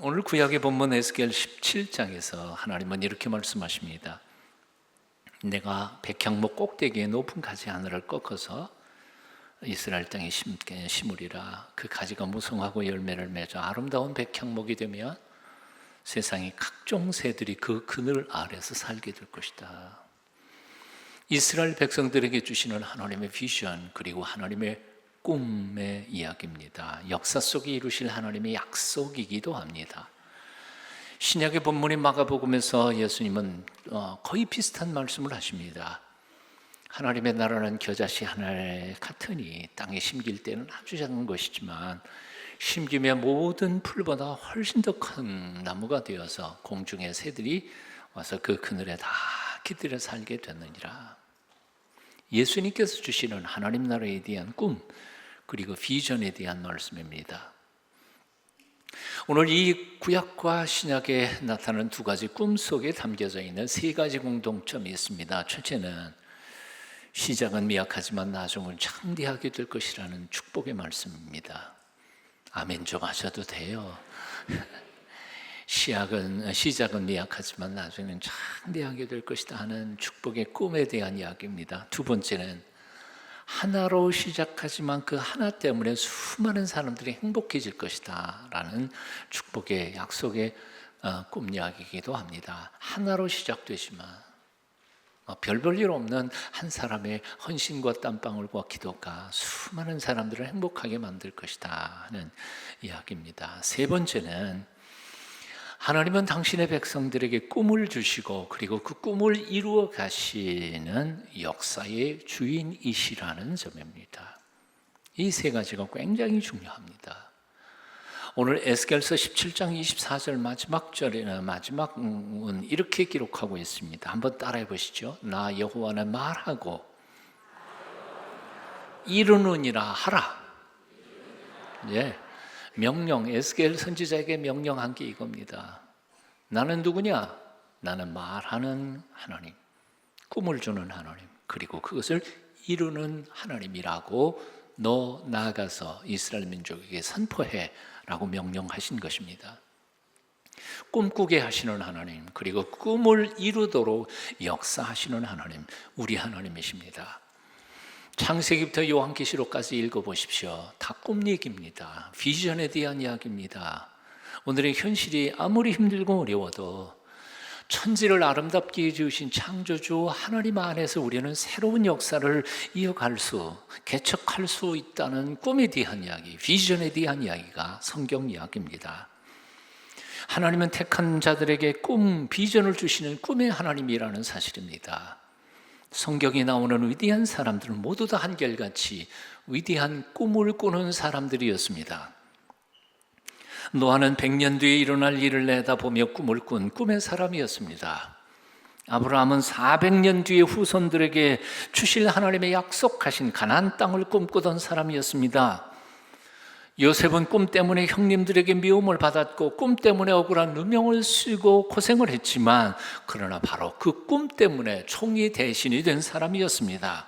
오늘 구약의 본문 에스겔 17장에서 하나님은 이렇게 말씀하십니다. 내가 백향목 꼭대기에 높은 가지 하나를 꺾어서 이스라엘 땅에 심으리라. 그 가지가 무성하고 열매를 맺어 아름다운 백향목이 되면 세상의 각종 새들이 그 그늘 아래서 살게 될 것이다. 이스라엘 백성들에게 주시는 하나님의 비전, 그리고 하나님의 꿈의 이야기입니다. 역사 속에 이루실 하나님의 약속이기도 합니다. 신약의 본문인 마가복음에서 예수님은 거의 비슷한 말씀을 하십니다. 하나님의 나라는 겨자씨 하나 같으니 땅에 심길 때는 아주 작은 것이지만 심기면 모든 풀보다 훨씬 더 큰 나무가 되어서 공중의 새들이 와서 그 그늘에 다 깃들여 살게 되느니라. 예수님께서 주시는 하나님 나라에 대한 꿈, 그리고 비전에 대한 말씀입니다. 오늘 이 구약과 신약에 나타나는 두 가지 꿈 속에 담겨져 있는 세 가지 공통점이 있습니다. 첫째는 시작은 미약하지만 나중은 창대하게 될 것이라는 축복의 말씀입니다. 아멘 좀 하셔도 돼요. 시작은 미약하지만 나중에는 창대하게 될 것이다 하는 축복의 꿈에 대한 이야기입니다. 두 번째는 하나로 시작하지만 그 하나 때문에 수많은 사람들이 행복해질 것이다 라는 축복의 약속의 꿈 이야기이기도 합니다. 하나로 시작되지만 별 볼 일 없는 한 사람의 헌신과 땀방울과 기도가 수많은 사람들을 행복하게 만들 것이다 하는 이야기입니다. 세 번째는 하나님은 당신의 백성들에게 꿈을 주시고 그리고 그 꿈을 이루어 가시는 역사의 주인이시라는 점입니다. 이 세 가지가 굉장히 중요합니다. 오늘 에스겔서 17장 24절 마지막은 이렇게 기록하고 있습니다. 한번 따라해 보시죠. 나 여호와는 말하고 이루느니라 하라. 예. 명령, 에스겔 선지자에게 명령한 게 이겁니다. 나는 누구냐? 나는 말하는 하나님, 꿈을 주는 하나님, 그리고 그것을 이루는 하나님이라고 너 나아가서 이스라엘 민족에게 선포해 라고 명령하신 것입니다. 꿈꾸게 하시는 하나님, 그리고 꿈을 이루도록 역사하시는 하나님, 우리 하나님이십니다. 창세기부터 요한계시록까지 읽어보십시오. 다 꿈 얘기입니다. 비전에 대한 이야기입니다. 오늘의 현실이 아무리 힘들고 어려워도 천지를 아름답게 지으신 창조주 하나님 안에서 우리는 새로운 역사를 이어갈 수, 개척할 수 있다는 꿈에 대한 이야기, 비전에 대한 이야기가 성경 이야기입니다. 하나님은 택한 자들에게 꿈, 비전을 주시는 꿈의 하나님이라는 사실입니다. 성경에 나오는 위대한 사람들은 모두 다 한결같이 위대한 꿈을 꾸는 사람들이었습니다. 노아는 100년 뒤에 일어날 일을 내다보며 꿈을 꾼 꿈의 사람이었습니다. 아브라함은 400년 뒤에 후손들에게 주실 하나님의 약속하신 가나안 땅을 꿈꾸던 사람이었습니다. 요셉은 꿈 때문에 형님들에게 미움을 받았고 꿈 때문에 억울한 누명을 쓰고 고생을 했지만 그러나 바로 그 꿈 때문에 총리 대신이 된 사람이었습니다.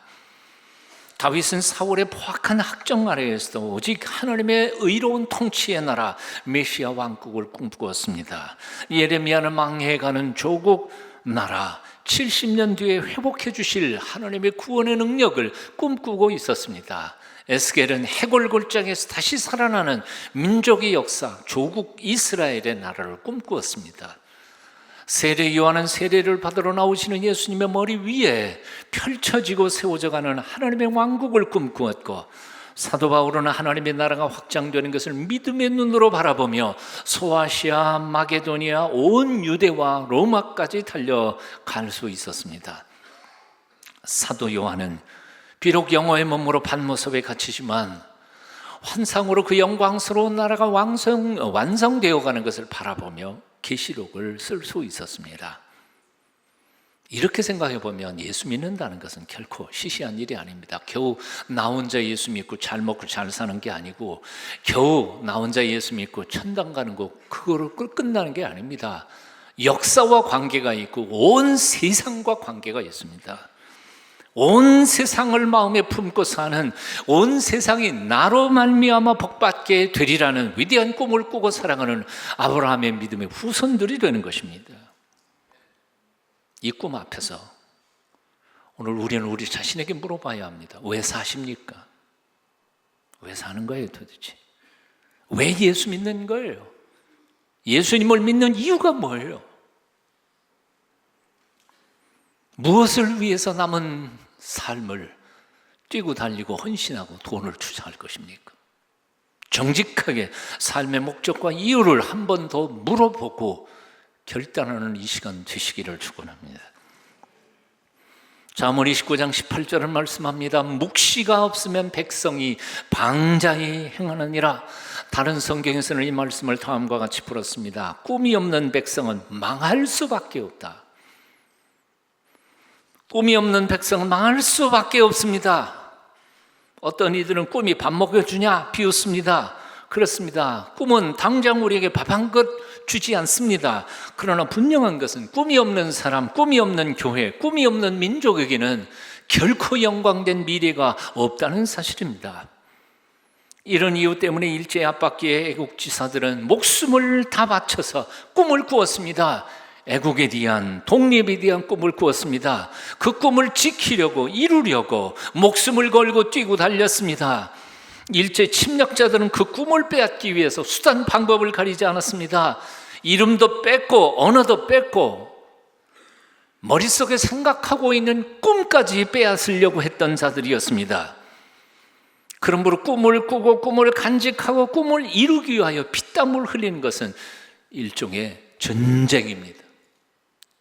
다윗은 사울의 포악한 학정 아래에서도 오직 하나님의 의로운 통치의 나라 메시아 왕국을 꿈꾸었습니다. 예레미야는 망해가는 조국 나라 70년 뒤에 회복해 주실 하나님의 구원의 능력을 꿈꾸고 있었습니다. 에스겔은 해골 골짜기에서 다시 살아나는 민족의 역사, 조국 이스라엘의 나라를 꿈꾸었습니다. 세례 요한은 세례를 받으러 나오시는 예수님의 머리 위에 펼쳐지고 세워져가는 하나님의 왕국을 꿈꾸었고, 사도 바울은 하나님의 나라가 확장되는 것을 믿음의 눈으로 바라보며 소아시아, 마게도니아, 온 유대와 로마까지 달려갈 수 있었습니다. 사도 요한은 비록 영어의 몸으로 반모습에 갇히지만 환상으로 그 영광스러운 나라가 완성되어 가는 것을 바라보며 계시록을 쓸 수 있었습니다. 이렇게 생각해 보면 예수 믿는다는 것은 결코 시시한 일이 아닙니다. 겨우 나 혼자 예수 믿고 잘 먹고 잘 사는 게 아니고 겨우 나 혼자 예수 믿고 천당 가는 거 그거로 끝나는 게 아닙니다. 역사와 관계가 있고 온 세상과 관계가 있습니다. 온 세상을 마음에 품고 사는, 온 세상이 나로 말미암아 복받게 되리라는 위대한 꿈을 꾸고 살아가는 아브라함의 믿음의 후손들이 되는 것입니다. 이 꿈 앞에서 오늘 우리는 우리 자신에게 물어봐야 합니다. 왜 사십니까? 왜 사는 거예요 도대체? 왜 예수 믿는 거예요? 예수님을 믿는 이유가 뭐예요? 무엇을 위해서 남은 삶을 뛰고 달리고 헌신하고 돈을 투자할 것입니까? 정직하게 삶의 목적과 이유를 한 번 더 물어보고 결단하는 이 시간 되시기를 축원합니다. 잠언 29장 18절을 말씀합니다. 묵시가 없으면 백성이 방자히 행하느니라. 다른 성경에서는 이 말씀을 다음과 같이 풀었습니다. 꿈이 없는 백성은 망할 수밖에 없다. 꿈이 없는 백성은 망할 수밖에 없습니다. 어떤 이들은 꿈이 밥 먹여주냐 비웃습니다. 그렇습니다. 꿈은 당장 우리에게 밥 한 것 주지 않습니다. 그러나 분명한 것은 꿈이 없는 사람, 꿈이 없는 교회, 꿈이 없는 민족에게는 결코 영광된 미래가 없다는 사실입니다. 이런 이유 때문에 일제 압박기에 애국 지사들은 목숨을 다 바쳐서 꿈을 꾸었습니다. 애국에 대한, 독립에 대한 꿈을 꾸었습니다. 그 꿈을 지키려고, 이루려고 목숨을 걸고 뛰고 달렸습니다. 일제 침략자들은 그 꿈을 빼앗기 위해서 수단 방법을 가리지 않았습니다. 이름도 뺐고 언어도 뺐고 머릿속에 생각하고 있는 꿈까지 빼앗으려고 했던 자들이었습니다. 그러므로 꿈을 꾸고 꿈을 간직하고 꿈을 이루기 위하여 피땀을 흘리는 것은 일종의 전쟁입니다.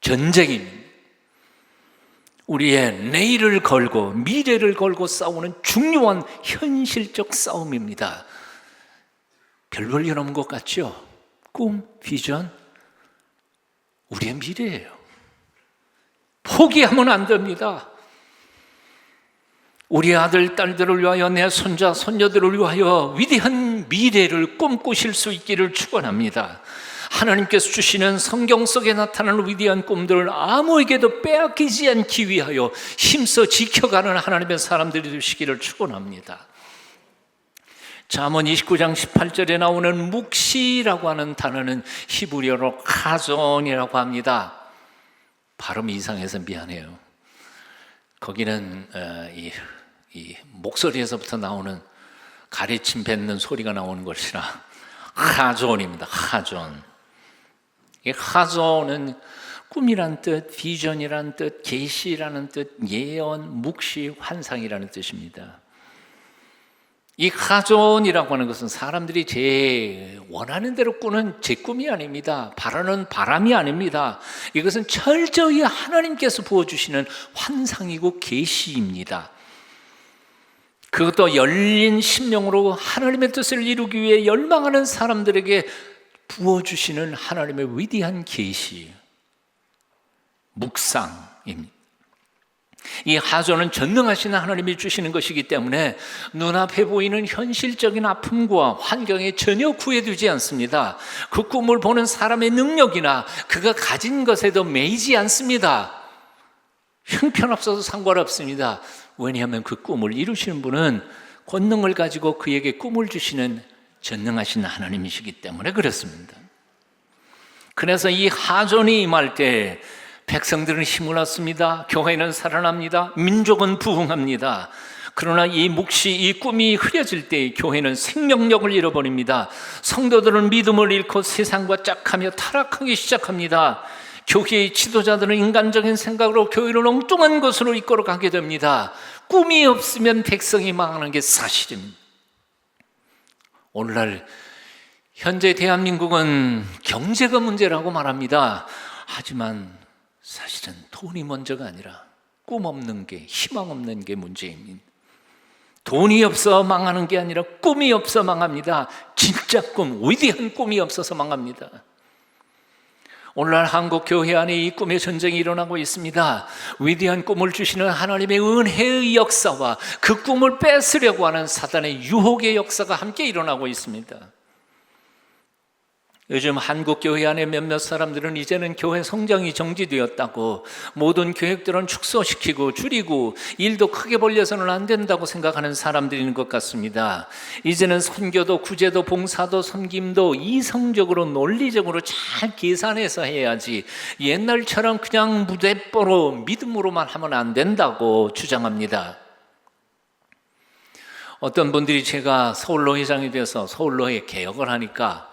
전쟁입니다. 우리의 내일을 걸고 미래를 걸고 싸우는 중요한 현실적 싸움입니다. 별 볼 일 없는 것 같죠? 꿈, 비전, 우리의 미래예요. 포기하면 안 됩니다. 우리 아들, 딸들을 위하여, 내 손자, 손녀들을 위하여 위대한 미래를 꿈꾸실 수 있기를 축원합니다. 하나님께서 주시는 성경 속에 나타나는 위대한 꿈들을 아무에게도 빼앗기지 않기 위하여 힘써 지켜가는 하나님의 사람들이 되시기를 축원합니다. 잠언 29장 18절에 나오는 묵시라고 하는 단어는 히브리어로 카존이라고 합니다. 발음이 이상해서 미안해요. 거기는 이 목소리에서부터 나오는 가래침 뱉는 소리가 나오는 것이라 카존입니다. 카존. 이 카존은 꿈이란 뜻, 비전이란 뜻, 계시라는 뜻, 예언, 묵시, 환상이라는 뜻입니다. 이 카존이라고 하는 것은 사람들이 제 원하는 대로 꾸는 제 꿈이 아닙니다. 바라는 바람이 아닙니다. 이것은 철저히 하나님께서 부어주시는 환상이고 계시입니다. 그것도 열린 심령으로 하나님의 뜻을 이루기 위해 열망하는 사람들에게 부어주시는 하나님의 위대한 계시, 묵상입니다. 이 하존은 전능하신 하나님이 주시는 것이기 때문에 눈앞에 보이는 현실적인 아픔과 환경에 전혀 구애되지 않습니다. 그 꿈을 보는 사람의 능력이나 그가 가진 것에도 매이지 않습니다. 형편없어도 상관없습니다. 왜냐하면 그 꿈을 이루시는 분은 권능을 가지고 그에게 꿈을 주시는 전능하신 하나님이시기 때문에 그렇습니다. 그래서 이 하존이 임할 때 백성들은 힘을 얻습니다. 교회는 살아납니다. 민족은 부흥합니다. 그러나 이 묵시, 이 꿈이 흐려질 때 교회는 생명력을 잃어버립니다. 성도들은 믿음을 잃고 세상과 짝하며 타락하기 시작합니다. 교회의 지도자들은 인간적인 생각으로 교회를 엉뚱한 곳으로 이끌어가게 됩니다. 꿈이 없으면 백성이 망하는 게 사실입니다. 오늘날 현재 대한민국은 경제가 문제라고 말합니다. 하지만 사실은 돈이 먼저가 아니라 꿈 없는 게, 희망 없는 게 문제입니다. 돈이 없어 망하는 게 아니라 꿈이 없어 망합니다. 진짜 꿈, 위대한 꿈이 없어서 망합니다. 오늘날 한국 교회 안에 이 꿈의 전쟁이 일어나고 있습니다. 위대한 꿈을 주시는 하나님의 은혜의 역사와 그 꿈을 뺏으려고 하는 사단의 유혹의 역사가 함께 일어나고 있습니다. 요즘 한국 교회 안에 몇몇 사람들은 이제는 교회 성장이 정지되었다고, 모든 계획들은 축소시키고 줄이고 일도 크게 벌려서는 안 된다고 생각하는 사람들인 것 같습니다. 이제는 선교도 구제도 봉사도 섬김도 이성적으로 논리적으로 잘 계산해서 해야지, 옛날처럼 그냥 무대뽀로 믿음으로만 하면 안 된다고 주장합니다. 어떤 분들이 제가 서울노회장이 돼서 서울노회 개혁을 하니까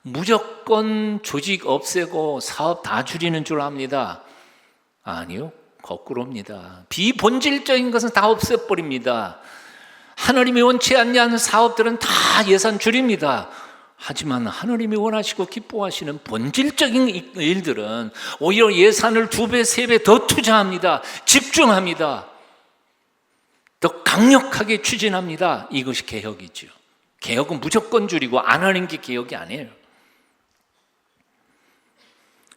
무조건 조직 없애고 사업 다 줄이는 줄 압니다. 아니요, 거꾸로입니다. 비본질적인 것은 다 없애버립니다. 하나님이 원치 않는 사업들은 다 예산 줄입니다. 하지만 하나님이 원하시고 기뻐하시는 본질적인 일들은 오히려 예산을 2배, 3배 더 투자합니다. 집중합니다. 더 강력하게 추진합니다. 이것이 개혁이죠. 개혁은 무조건 줄이고 안 하는 게 개혁이 아니에요.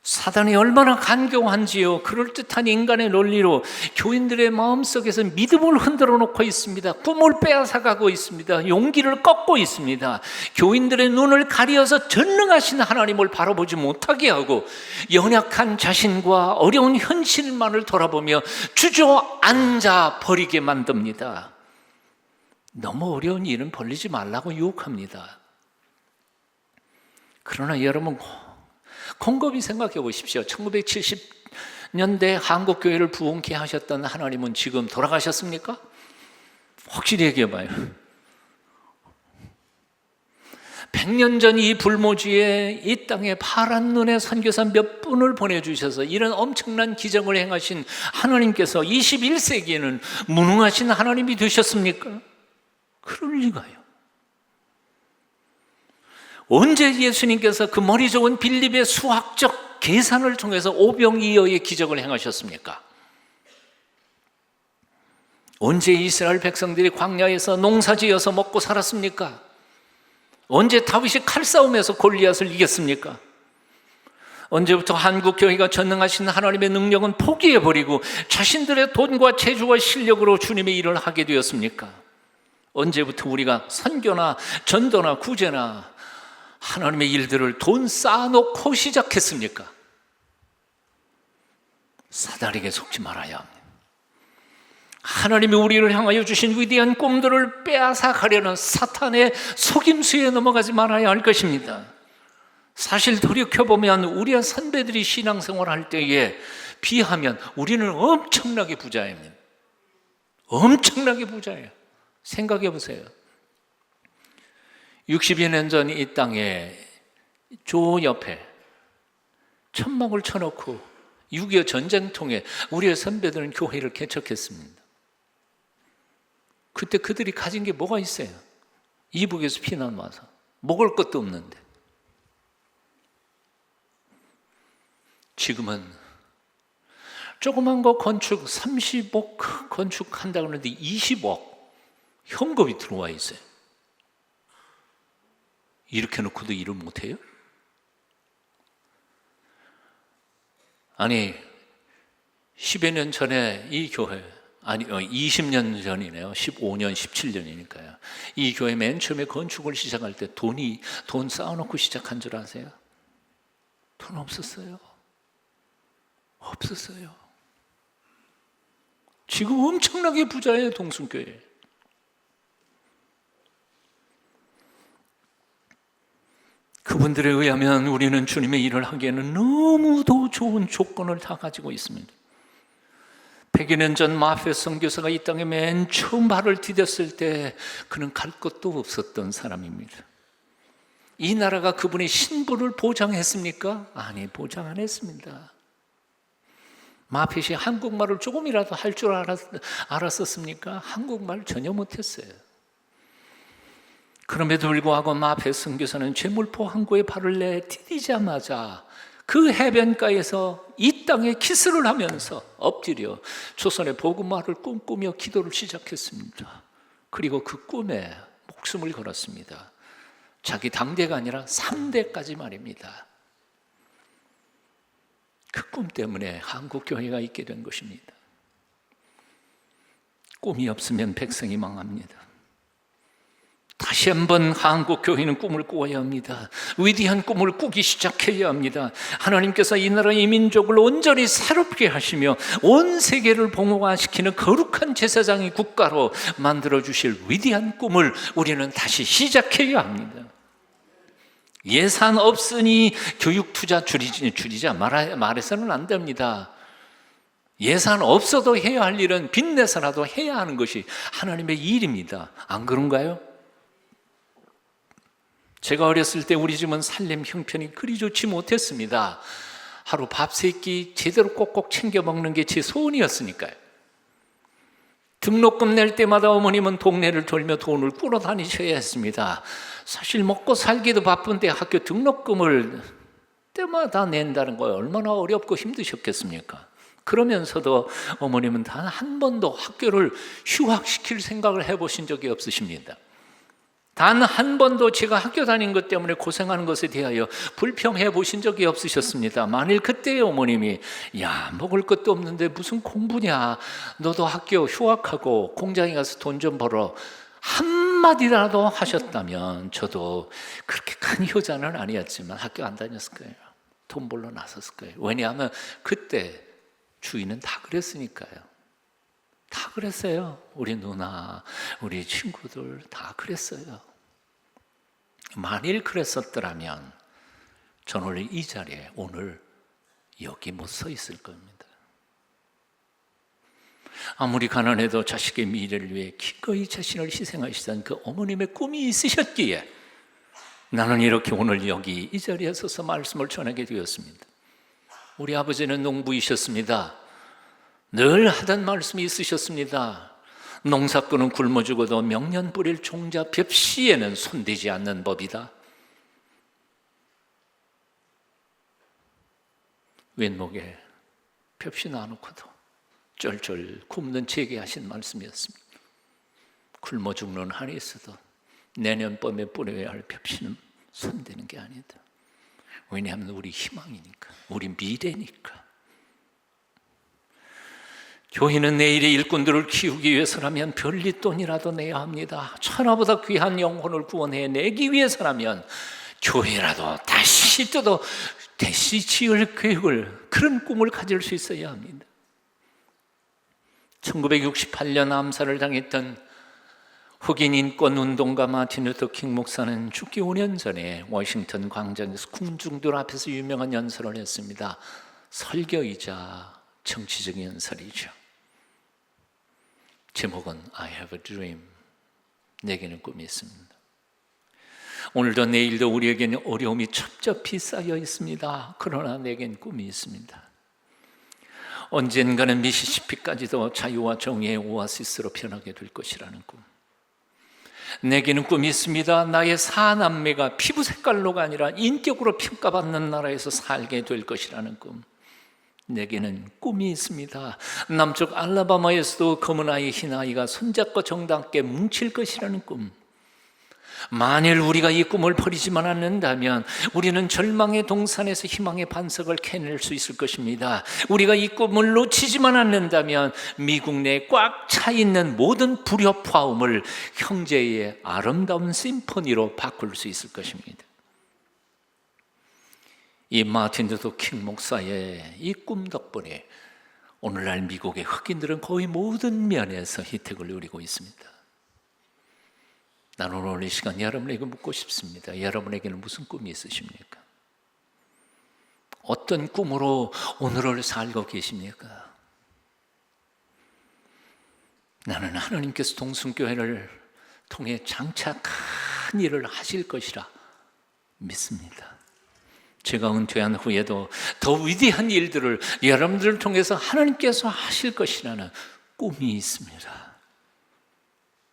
사단이 얼마나 간교한지요. 그럴듯한 인간의 논리로 교인들의 마음속에서 믿음을 흔들어 놓고 있습니다. 꿈을 빼앗아가고 있습니다. 용기를 꺾고 있습니다. 교인들의 눈을 가리어서 전능하신 하나님을 바라보지 못하게 하고 연약한 자신과 어려운 현실만을 돌아보며 주저앉아 버리게 만듭니다. 너무 어려운 일은 벌리지 말라고 유혹합니다. 그러나 여러분, 곰곰이 생각해 보십시오. 1970년대 한국교회를 부흥케 하셨던 하나님은 지금 돌아가셨습니까? 확실히 얘기해 봐요. 100년 전 이 불모지에 이 땅에 파란 눈의 선교사 몇 분을 보내주셔서 이런 엄청난 기적을 행하신 하나님께서 21세기에는 무능하신 하나님이 되셨습니까? 그럴 리가요. 언제 예수님께서 그 머리 좋은 빌립의 수학적 계산을 통해서 오병이어의 기적을 행하셨습니까? 언제 이스라엘 백성들이 광야에서 농사지어서 먹고 살았습니까? 언제 다윗이 칼싸움에서 골리앗을 이겼습니까? 언제부터 한국 교회가 전능하신 하나님의 능력은 포기해버리고 자신들의 돈과 재주와 실력으로 주님의 일을 하게 되었습니까? 언제부터 우리가 선교나 전도나 구제나 하나님의 일들을 돈 쌓아놓고 시작했습니까? 사단에게 속지 말아야 합니다. 하나님이 우리를 향하여 주신 위대한 꿈들을 빼앗아 가려는 사탄의 속임수에 넘어가지 말아야 할 것입니다. 사실 돌이켜보면 우리의 선배들이 신앙생활을 할 때에 비하면 우리는 엄청나게 부자입니다. 엄청나게 부자예요. 생각해 보세요. 60여 년 전 이 땅에 조 옆에 천막을 쳐놓고 6.25 전쟁통에 우리의 선배들은 교회를 개척했습니다. 그때 그들이 가진 게 뭐가 있어요? 이북에서 피난 와서 먹을 것도 없는데. 지금은 조그만 거 건축 30억 건축한다고 하는데 20억 현금이 들어와 있어요. 이렇게 놓고도 일을 못해요? 아니 10여 년 전에 이 교회, 아니 20년 전이네요. 15년, 17년이니까요. 이 교회 맨 처음에 건축을 시작할 때 돈 쌓아놓고 시작한 줄 아세요? 돈 없었어요. 없었어요. 지금 엄청나게 부자예요, 동순교회. 그분들에 의하면 우리는 주님의 일을 하기에는 너무도 좋은 조건을 다 가지고 있습니다. 100여 년 전 마페 선교사가 이 땅에 맨 처음 발을 디뎠을 때 그는 갈 것도 없었던 사람입니다. 이 나라가 그분의 신분을 보장했습니까? 아니, 보장 안 했습니다. 마펫이 한국말을 조금이라도 할 줄 알았었습니까? 한국말 전혀 못했어요. 그럼에도 불구하고 마펫 선교사는 제물포 항구에 발을 내디디자마자 그 해변가에서 이 땅에 키스를 하면서 엎드려 조선의 복음화를 꿈꾸며 기도를 시작했습니다. 그리고 그 꿈에 목숨을 걸었습니다. 자기 당대가 아니라 3대까지 말입니다. 그 꿈 때문에 한국교회가 있게 된 것입니다. 꿈이 없으면 백성이 망합니다. 다시 한번 한국 교회는 꿈을 꾸어야 합니다. 위대한 꿈을 꾸기 시작해야 합니다. 하나님께서 이 나라 이 민족을 온전히 새롭게 하시며 온 세계를 봉화시키는 거룩한 제사장의 국가로 만들어 주실 위대한 꿈을 우리는 다시 시작해야 합니다. 예산 없으니 교육 투자 줄이자 말해서는 안 됩니다. 예산 없어도 해야 할 일은 빚내서라도 해야 하는 것이 하나님의 일입니다. 안 그런가요? 제가 어렸을 때 우리 집은 살림 형편이 그리 좋지 못했습니다. 하루 밥 3끼 제대로 꼭꼭 챙겨 먹는 게 제 소원이었으니까요. 등록금 낼 때마다 어머님은 동네를 돌며 돈을 꾸러 다니셔야 했습니다. 사실 먹고 살기도 바쁜데 학교 등록금을 때마다 낸다는 거 얼마나 어렵고 힘드셨겠습니까? 그러면서도 어머님은 단 한 번도 학교를 휴학시킬 생각을 해보신 적이 없으십니다. 단 한 번도 제가 학교 다닌 것 때문에 고생하는 것에 대하여 불평해 보신 적이 없으셨습니다. 만일 그때 어머님이 야, 먹을 것도 없는데 무슨 공부냐, 너도 학교 휴학하고 공장에 가서 돈 좀 벌어, 한마디라도 하셨다면 저도 그렇게 큰 효자는 아니었지만 학교 안 다녔을 거예요. 돈 벌러 나섰을 거예요. 왜냐하면 그때 주인은 다 그랬으니까요. 다 그랬어요. 우리 누나, 우리 친구들 다 그랬어요. 만일 그랬었더라면 저는 오늘 이 자리에 오늘 여기 못 서 있을 겁니다. 아무리 가난해도 자식의 미래를 위해 기꺼이 자신을 희생하시던 그 어머님의 꿈이 있으셨기에 나는 이렇게 오늘 여기 이 자리에 서서 말씀을 전하게 되었습니다. 우리 아버지는 농부이셨습니다. 늘 하던 말씀이 있으셨습니다. 농사꾼은 굶어 죽어도 명년 뿌릴 종자 벽시에는 손대지 않는 법이다. 왼목에 벽시 놔놓고도 쩔쩔 굶는 제게 하신 말씀이었습니다. 굶어 죽는 한이 있어도 내년 봄에 뿌려야 할 벽시는 손대는 게 아니다. 왜냐하면 우리 희망이니까, 우리 미래니까. 교회는 내일의 일꾼들을 키우기 위해서라면 별리돈이라도 내야 합니다. 천하보다 귀한 영혼을 구원해내기 위해서라면 교회라도 다시 지을 계획을, 그런 꿈을 가질 수 있어야 합니다. 1968년 암살을 당했던 흑인 인권 운동가 마틴 루터 킹 목사는 죽기 5년 전에 워싱턴 광장에서 군중들 앞에서 유명한 연설을 했습니다. 설교이자 정치적인 연설이죠. 제목은 I have a dream. 내게는 꿈이 있습니다. 오늘도 내일도 우리에게는 어려움이 첩첩히 쌓여 있습니다. 그러나 내겐 꿈이 있습니다. 언젠가는 미시시피까지도 자유와 정의의 오아시스로 변하게 될 것이라는 꿈. 내게는 꿈이 있습니다. 나의 4남매가 피부 색깔로가 아니라 인격으로 평가받는 나라에서 살게 될 것이라는 꿈. 내게는 꿈이 있습니다. 남쪽 알라바마에서도 검은 아이, 흰 아이가 손잡고 정당하게 뭉칠 것이라는 꿈. 만일 우리가 이 꿈을 버리지만 않는다면 우리는 절망의 동산에서 희망의 반석을 캐낼 수 있을 것입니다. 우리가 이 꿈을 놓치지만 않는다면 미국 내에 꽉 차 있는 모든 불협화음을 형제의 아름다운 심포니로 바꿀 수 있을 것입니다. 이 마틴 루터 킹 목사의 이 꿈 덕분에 오늘날 미국의 흑인들은 거의 모든 면에서 혜택을 누리고 있습니다. 나는 오늘 이 시간 여러분에게 묻고 싶습니다. 여러분에게는 무슨 꿈이 있으십니까? 어떤 꿈으로 오늘을 살고 계십니까? 나는 하나님께서 동순교회를 통해 장차 큰 일을 하실 것이라 믿습니다. 제가 은퇴한 후에도 더 위대한 일들을 여러분들을 통해서 하나님께서 하실 것이라는 꿈이 있습니다.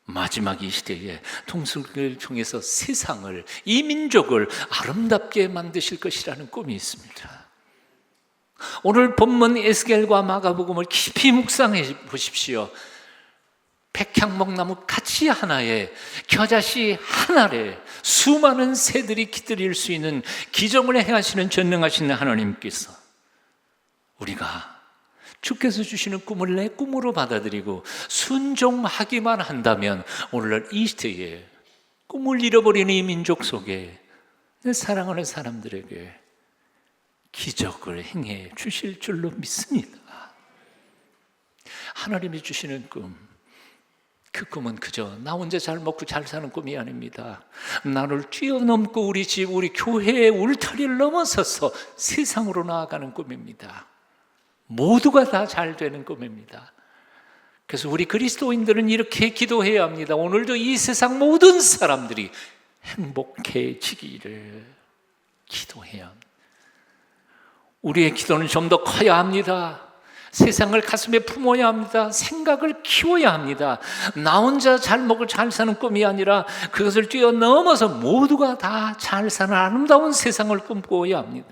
마지막 이 시대에 동순교회를 통해서 세상을, 이 민족을 아름답게 만드실 것이라는 꿈이 있습니다. 오늘 본문 에스겔과 마가복음을 깊이 묵상해 보십시오. 백향목나무 가지 하나에, 겨자씨 한 알에 수많은 새들이 기들일 수 있는 기적을 행하시는 전능하신 하나님께서 우리가 주께서 주시는 꿈을 내 꿈으로 받아들이고 순종하기만 한다면 오늘날 이 시대에 꿈을 잃어버리는 이 민족 속에 내 사랑하는 사람들에게 기적을 행해 주실 줄로 믿습니다. 하나님이 주시는 꿈, 그 꿈은 그저 나 혼자 잘 먹고 잘 사는 꿈이 아닙니다. 나를 뛰어넘고 우리 집, 우리 교회의 울타리를 넘어서서 세상으로 나아가는 꿈입니다. 모두가 다 잘 되는 꿈입니다. 그래서 우리 그리스도인들은 이렇게 기도해야 합니다. 오늘도 이 세상 모든 사람들이 행복해지기를 기도해야 합니다. 우리의 기도는 좀 더 커야 합니다. 세상을 가슴에 품어야 합니다. 생각을 키워야 합니다. 나 혼자 잘 먹고 잘 사는 꿈이 아니라 그것을 뛰어넘어서 모두가 다 잘 사는 아름다운 세상을 꿈꿔야 합니다.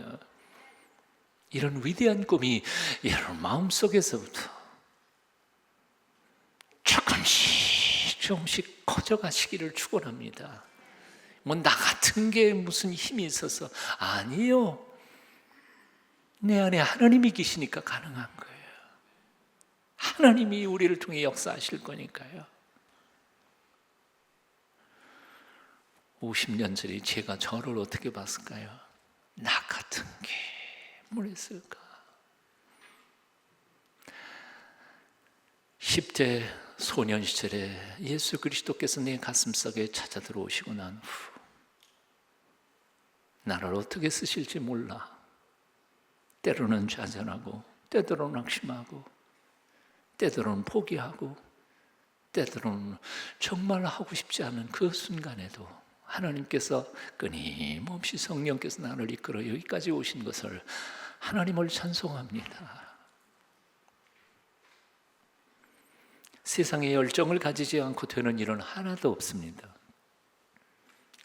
이런 위대한 꿈이 여러분 마음속에서부터 조금씩 커져가시기를 축원합니다. 뭐 나 같은 게 무슨 힘이 있어서 아니요. 내 안에 하나님이 계시니까 가능한 거예요. 하나님이 우리를 통해 역사하실 거니까요. 50년 전에 제가 저를 어떻게 봤을까요? 나 같은 게 뭘 했을까? 10대 소년 시절에 예수 그리스도께서 내 가슴속에 찾아 들어오시고 난 후 나를 어떻게 쓰실지 몰라. 때로는 좌절하고 때로는 낙심하고 때로는 포기하고 때로는 정말 하고 싶지 않은 그 순간에도 하나님께서 끊임없이 성령께서 나를 이끌어 여기까지 오신 것을 하나님을 찬송합니다. 세상에 열정을 가지지 않고 되는 일은 하나도 없습니다.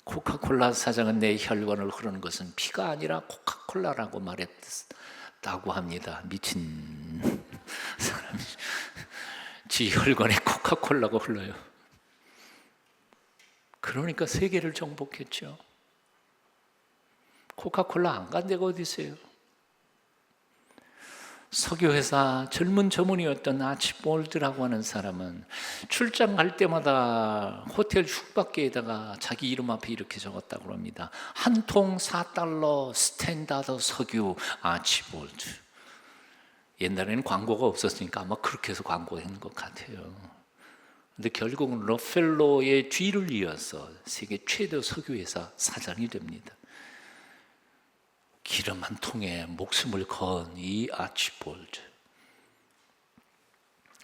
코카콜라 사장은 내 혈관을 흐르는 것은 피가 아니라 코카콜라라고 말했다고 합니다. 미친 사람이 지 혈관에 코카콜라가 흘러요. 그러니까 세계를 정복했죠. 코카콜라 안 간 데가 어디 있어요? 석유회사 젊은 점원이었던 아치볼드라고 하는 사람은 출장 갈 때마다 호텔 숙박기에다가 자기 이름 앞에 이렇게 적었다고 합니다. 한 통 4달러 스탠다드 석유 아치볼드. 옛날에는 광고가 없었으니까 아마 그렇게 해서 광고한 것 같아요. 근데 결국은 록펠러의 뒤를 이어서 세계 최대 석유회사 사장이 됩니다. 기름 한 통에 목숨을 건 이 아치볼드.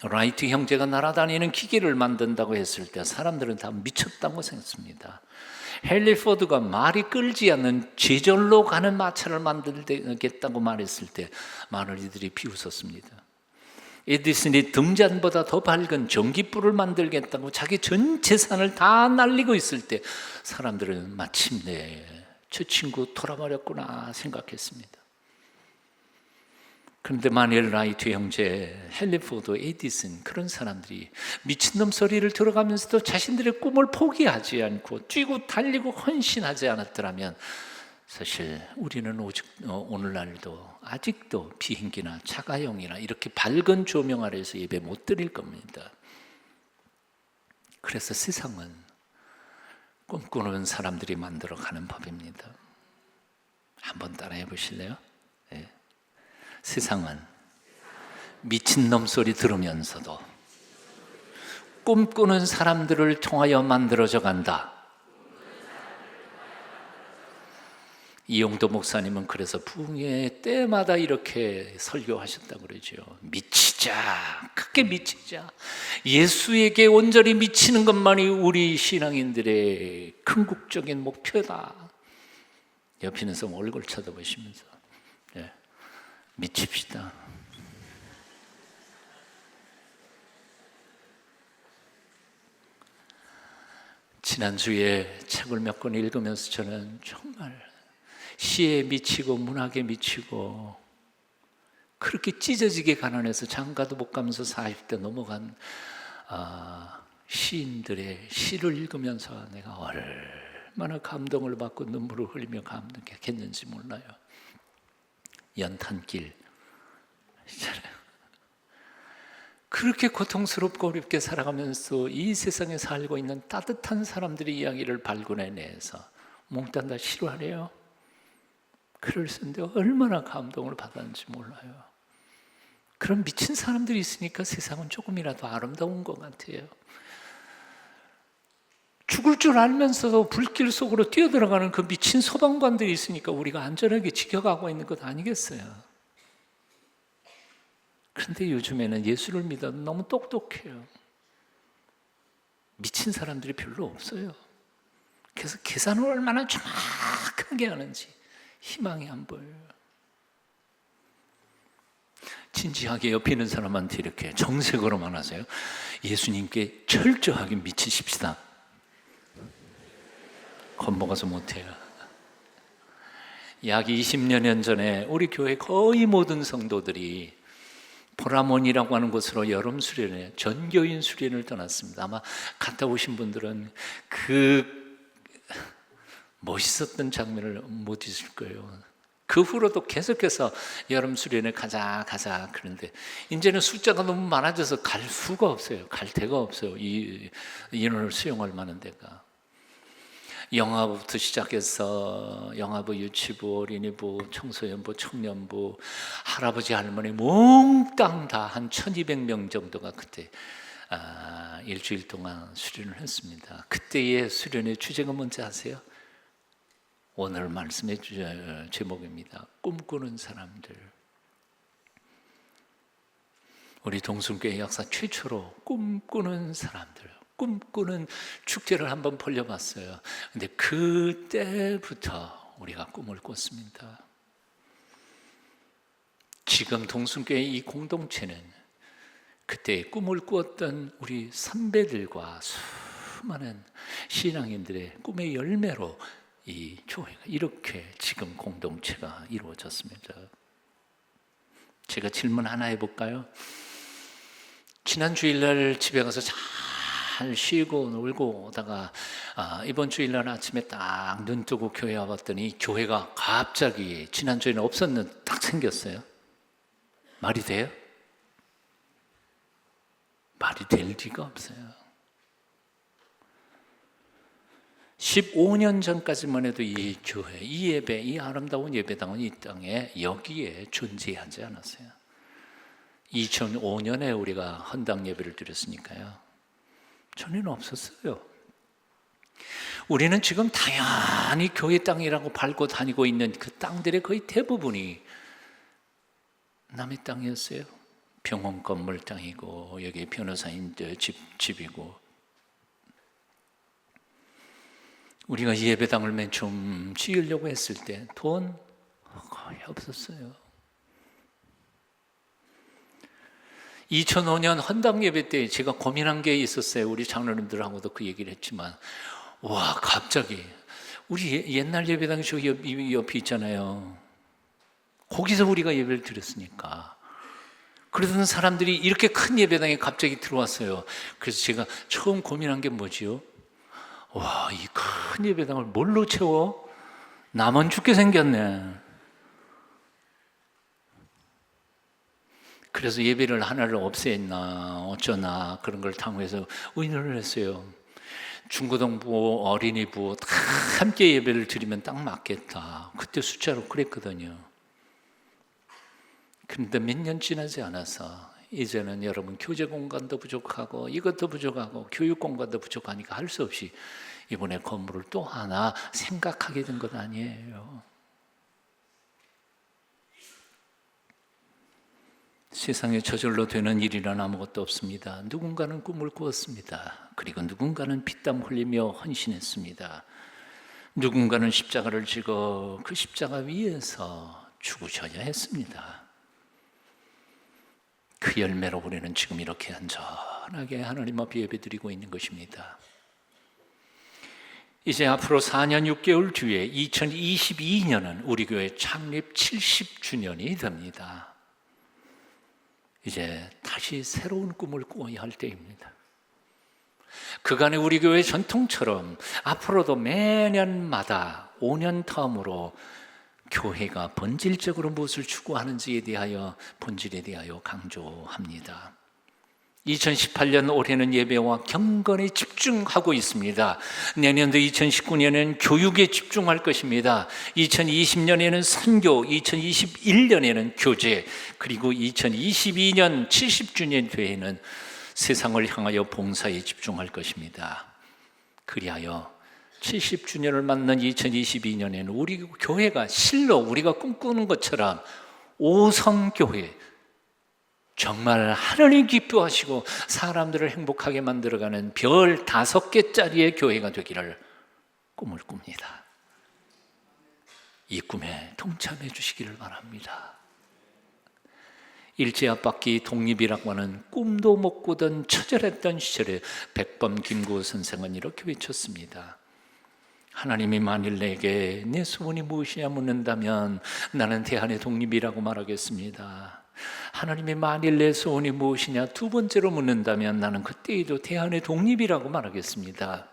라이트 형제가 날아다니는 기계를 만든다고 했을 때 사람들은 다 미쳤다고 생각했습니다. 헨리 포드가 말이 끌지 않는 제절로 가는 마차를 만들겠다고 말했을 때 많은 이들이 비웃었습니다. 에디슨이 등잔보다 더 밝은 전기불을 만들겠다고 자기 전 재산을 다 날리고 있을 때 사람들은 마침내 저 친구 돌아버렸구나 생각했습니다. 그런데 마니엘 라이트 형제, 헨리 포드, 에디슨 그런 사람들이 미친놈 소리를 들어가면서도 자신들의 꿈을 포기하지 않고 뛰고 달리고 헌신하지 않았더라면 사실 우리는 오늘날도 아직도 비행기나 차가용이나 이렇게 밝은 조명 아래에서 예배 못 드릴 겁니다. 그래서 세상은 꿈꾸는 사람들이 만들어가는 법입니다. 한번 따라해 보실래요? 네. 세상은 미친놈 소리 들으면서도 꿈꾸는 사람들을 통하여 만들어져 간다. 이용도 목사님은 그래서 부흥회 때마다 이렇게 설교하셨다고 그러죠. 미치자, 크게 미치자. 예수에게 온전히 미치는 것만이 우리 신앙인들의 궁극적인 목표다. 옆에 있는 사람 얼굴 쳐다보시면서 네, 미칩시다. 지난주에 책을 몇 권 읽으면서 저는 정말 시에 미치고 문학에 미치고 그렇게 찢어지게 가난해서 장가도 못 가면서 40대 넘어간 시인들의 시를 읽으면서 내가 얼마나 감동을 받고 눈물을 흘리며 감동했는지 몰라요. 연탄길 있잖아요. 그렇게 고통스럽고 어렵게 살아가면서 이 세상에 살고 있는 따뜻한 사람들의 이야기를 발굴해내서 몽땅 다 싫어하네요. 글을 쓴데 얼마나 감동을 받았는지 몰라요. 그런 미친 사람들이 있으니까 세상은 조금이라도 아름다운 것 같아요. 죽을 줄 알면서도 불길 속으로 뛰어들어가는 그 미친 소방관들이 있으니까 우리가 안전하게 지켜가고 있는 것 아니겠어요? 그런데 요즘에는 예수를 믿어도 너무 똑똑해요. 미친 사람들이 별로 없어요. 그래서 계산을 얼마나 정확하게 하는지 희망이 안 보여요. 진지하게 옆에 있는 사람한테 이렇게 정색으로만 하세요. 예수님께 철저하게 미치십시다. 겁먹어서 못해요. 약 20년 전에 우리 교회 거의 모든 성도들이 보라몬이라고 하는 곳으로 여름 수련회, 전교인 수련을 떠났습니다. 아마 갔다 오신 분들은 그 멋있었던 장면을 못 잊을 거예요. 그 후로도 계속해서 여름 수련회 가자 그런데 이제는 숫자가 너무 많아져서 갈 수가 없어요. 갈 데가 없어요. 이 인원을 수용할 만한 데가. 영아부부터 시작해서 영아부, 유치부, 어린이부, 청소년부, 청년부, 할아버지, 할머니 몽땅 다 한 1200명 정도가 그때 일주일 동안 수련을 했습니다. 그때의 수련의 주제가 뭔지 아세요? 오늘 말씀의 제목입니다. 꿈꾸는 사람들. 우리 동순교회 역사 최초로 꿈꾸는 사람들, 꿈꾸는 축제를 한번 벌려봤어요. 근데 그때부터 우리가 꿈을 꿨습니다. 지금 동순교회 이 공동체는 그때 꿈을 꾸었던 우리 선배들과 수많은 신앙인들의 꿈의 열매로 이 교회가 이렇게 지금 공동체가 이루어졌습니다. 제가 질문 하나 해볼까요? 지난 주일날 집에 가서 잘 쉬고 놀고 오다가 이번 주일날 아침에 딱 눈 뜨고 교회 와봤더니 교회가 갑자기 지난주에는 없었는데 딱 생겼어요. 말이 돼요? 말이 될 리가 없어요. 15년 전까지만 해도 이 교회, 이 예배, 이 아름다운 예배당은 이 땅에 여기에 존재하지 않았어요. 2005년에 우리가 헌당 예배를 드렸으니까요. 전에는 없었어요. 우리는 지금 다양히 교회 땅이라고 밟고 다니고 있는 그 땅들의 거의 대부분이 남의 땅이었어요. 병원 건물 땅이고 여기 변호사님들 집이고 우리가 예배당을 맨 처음 지으려고 했을 때 돈 거의 없었어요. 2005년 헌당 예배 때 제가 고민한 게 있었어요. 우리 장로님들하고도 그 얘기를 했지만 와 갑자기 우리 옛날 예배당이 저기 옆에 있잖아요. 거기서 우리가 예배를 드렸으니까 그러던 사람들이 이렇게 큰 예배당에 갑자기 들어왔어요. 그래서 제가 처음 고민한 게 뭐지요? 와, 이 큰 예배당을 뭘로 채워? 나만 죽게 생겼네. 그래서 예배를 하나를 없앴나 어쩌나 그런 걸 당해서 의논을 했어요. 중고등부, 어린이부 다 함께 예배를 드리면 딱 맞겠다. 그때 숫자로 그랬거든요. 그런데 몇 년 지나지 않아서 이제는 여러분 교제 공간도 부족하고 이것도 부족하고 교육 공간도 부족하니까 할 수 없이 이번에 건물을 또 하나 생각하게 된 것 아니에요. 세상에 저절로 되는 일이란 아무것도 없습니다. 누군가는 꿈을 꾸었습니다. 그리고 누군가는 피땀 흘리며 헌신했습니다. 누군가는 십자가를 지고 그 십자가 위에서 죽으셔야 했습니다. 그 열매로 우리는 지금 이렇게 안전하게 하나님 앞에 예배드리고 있는 것입니다. 이제 앞으로 4년 6개월 뒤에 2022년은 우리 교회 창립 70주년이 됩니다. 이제 다시 새로운 꿈을 꾸어야 할 때입니다. 그간의 우리 교회 전통처럼 앞으로도 매년마다 5년 텀으로 교회가 본질적으로 무엇을 추구하는지에 대하여 본질에 대하여 강조합니다. 2018년 올해는 예배와 경건에 집중하고 있습니다. 내년도 2019년에는 교육에 집중할 것입니다. 2020년에는 선교, 2021년에는 교제, 그리고 2022년 70주년 대회는 세상을 향하여 봉사에 집중할 것입니다. 그리하여 70주년을 맞는 2022년에는 우리 교회가 실로 우리가 꿈꾸는 것처럼 오성교회, 정말 하나님 기뻐하시고 사람들을 행복하게 만들어가는 별 5개짜리의 교회가 되기를 꿈을 꿉니다. 이 꿈에 동참해 주시기를 바랍니다. 일제압박기 독립이라고 하는 꿈도 못 꾸던 처절했던 시절에 백범 김구호 선생은 이렇게 외쳤습니다. 하나님이 만일 내게 내 소원이 무엇이냐 묻는다면 나는 대한의 독립이라고 말하겠습니다. 하나님이 만일 내 소원이 무엇이냐 두 번째로 묻는다면 나는 그때에도 대한의 독립이라고 말하겠습니다.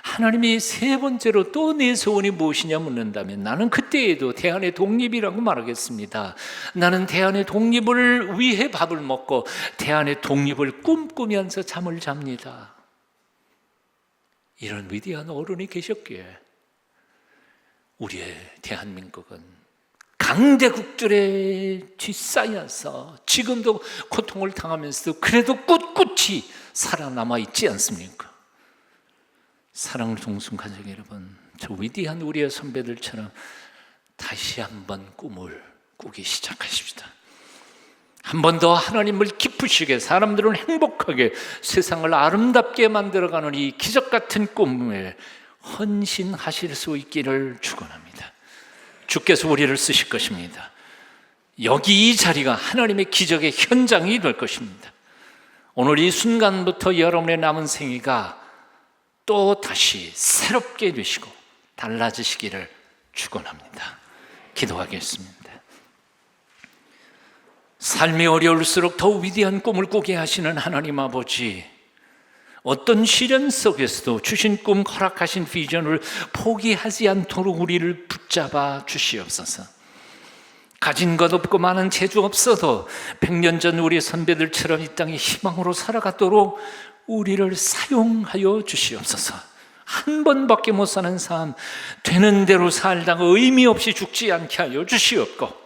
하나님이 세 번째로 또 내 소원이 무엇이냐 묻는다면 나는 그때에도 대한의 독립이라고 말하겠습니다. 나는 대한의 독립을 위해 밥을 먹고 대한의 독립을 꿈꾸면서 잠을 잡니다. 이런 위대한 어른이 계셨기에 우리의 대한민국은 강대국들에 뒤싸여서 지금도 고통을 당하면서도 그래도 꿋꿋이 살아남아 있지 않습니까? 사랑하는 동순 가족 여러분, 저 위대한 우리의 선배들처럼 다시 한번 꿈을 꾸기 시작하십시다. 한 번 더 하나님을 기쁘시게, 사람들을 행복하게, 세상을 아름답게 만들어가는 이 기적 같은 꿈에 헌신하실 수 있기를 축원합니다. 주께서 우리를 쓰실 것입니다. 여기 이 자리가 하나님의 기적의 현장이 될 것입니다. 오늘 이 순간부터 여러분의 남은 생애가 또 다시 새롭게 되시고 달라지시기를 축원합니다. 기도하겠습니다. 삶이 어려울수록 더 위대한 꿈을 꾸게 하시는 하나님 아버지, 어떤 시련 속에서도 주신 꿈, 허락하신 비전을 포기하지 않도록 우리를 붙잡아 주시옵소서. 가진 것 없고 많은 재주 없어도 100년 전 우리 선배들처럼 이 땅에 희망으로 살아가도록 우리를 사용하여 주시옵소서. 한 번밖에 못 사는 삶, 되는 대로 살다가 의미 없이 죽지 않게 하여 주시옵고,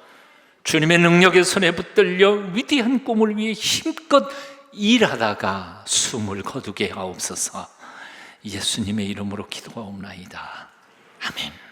주님의 능력의 손에 붙들려 위대한 꿈을 위해 힘껏 일하다가 숨을 거두게 하옵소서. 예수님의 이름으로 기도하옵나이다. 아멘.